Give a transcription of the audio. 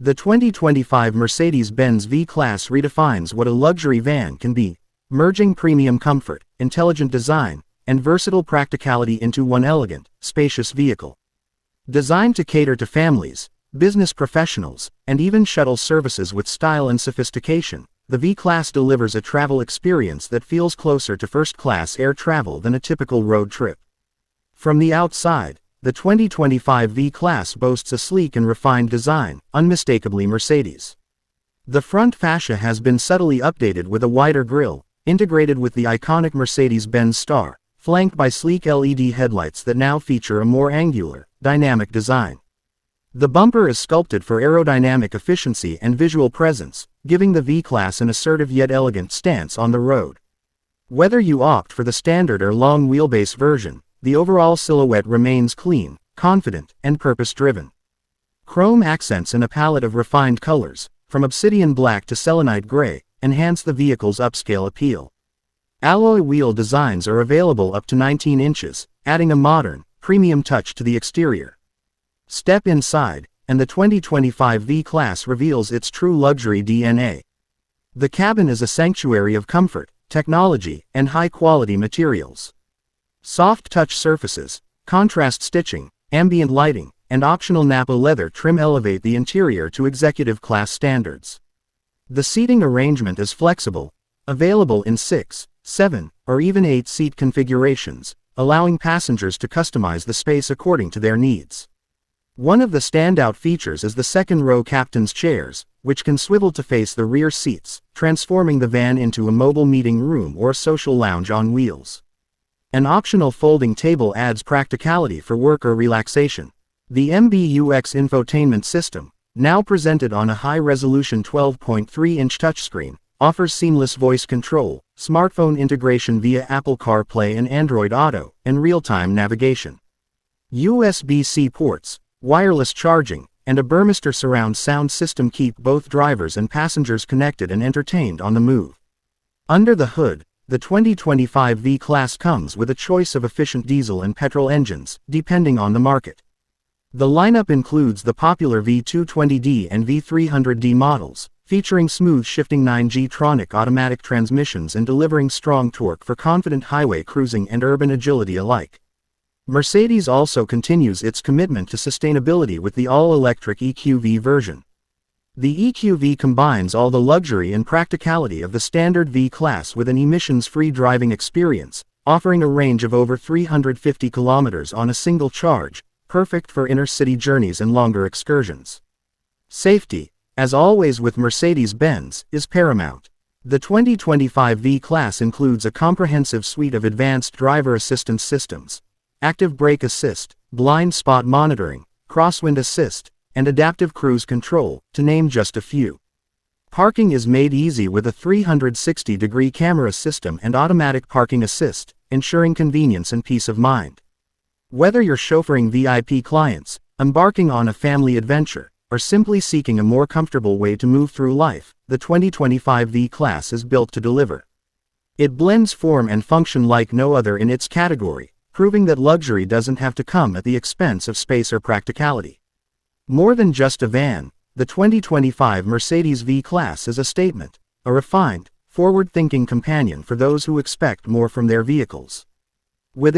The 2025 Mercedes-Benz V-Class redefines what a luxury van can be, merging premium comfort, intelligent design, and versatile practicality into one elegant, spacious vehicle. Designed to cater to families, business professionals, and even shuttle services with style and sophistication, the V-Class delivers a travel experience that feels closer to first-class air travel than a typical road trip. From the outside, the 2025 V-Class boasts a sleek and refined design, unmistakably Mercedes. The front fascia has been subtly updated with a wider grille, integrated with the iconic Mercedes-Benz star, flanked by sleek LED headlights that now feature a more angular, dynamic design. The bumper is sculpted for aerodynamic efficiency and visual presence, giving the V-Class an assertive yet elegant stance on the road. Whether you opt for the standard or long wheelbase version, the overall silhouette remains clean, confident, and purpose-driven. Chrome accents in a palette of refined colors, from obsidian black to selenite gray, enhance the vehicle's upscale appeal. Alloy wheel designs are available up to 19 inches, adding a modern, premium touch to the exterior. Step inside, and the 2025 V-Class reveals its true luxury DNA. The cabin is a sanctuary of comfort, technology, and high-quality materials. Soft touch surfaces, contrast stitching, ambient lighting, and optional Napa leather trim elevate the interior to executive class standards. The seating arrangement is flexible, available in 6, 7, or even 8-seat configurations, allowing passengers to customize the space according to their needs. One of the standout features is the second-row captain's chairs, which can swivel to face the rear seats, transforming the van into a mobile meeting room or a social lounge on wheels. An optional folding table adds practicality for work or relaxation. The MBUX infotainment system, now presented on a high-resolution 12.3-inch touchscreen, offers seamless voice control, smartphone integration via Apple CarPlay and Android Auto, and real-time navigation. USB-C ports, wireless charging, and a Burmester surround sound system keep both drivers and passengers connected and entertained on the move. Under the hood, the 2025 V-Class comes with a choice of efficient diesel and petrol engines, depending on the market. The lineup includes the popular V220D and V300D models, featuring smooth shifting 9G-tronic automatic transmissions and delivering strong torque for confident highway cruising and urban agility alike. Mercedes also continues its commitment to sustainability with the all-electric EQV version. The EQV combines all the luxury and practicality of the standard V-Class with an emissions-free driving experience, offering a range of over 350 kilometers on a single charge, perfect for inner-city journeys and longer excursions. Safety, as always with Mercedes-Benz, is paramount. The 2025 V-Class includes a comprehensive suite of advanced driver assistance systems, active brake assist, blind spot monitoring, crosswind assist, and adaptive cruise control, to name just a few. Parking is made easy with a 360-degree camera system and automatic parking assist, ensuring convenience and peace of mind. Whether you're chauffeuring VIP clients, embarking on a family adventure, or simply seeking a more comfortable way to move through life, the 2025 V-Class is built to deliver. It blends form and function like no other in its category, proving that luxury doesn't have to come at the expense of space or practicality. More than just a van, the 2025 Mercedes V-Class is a statement, a refined, forward-thinking companion for those who expect more from their vehicles. With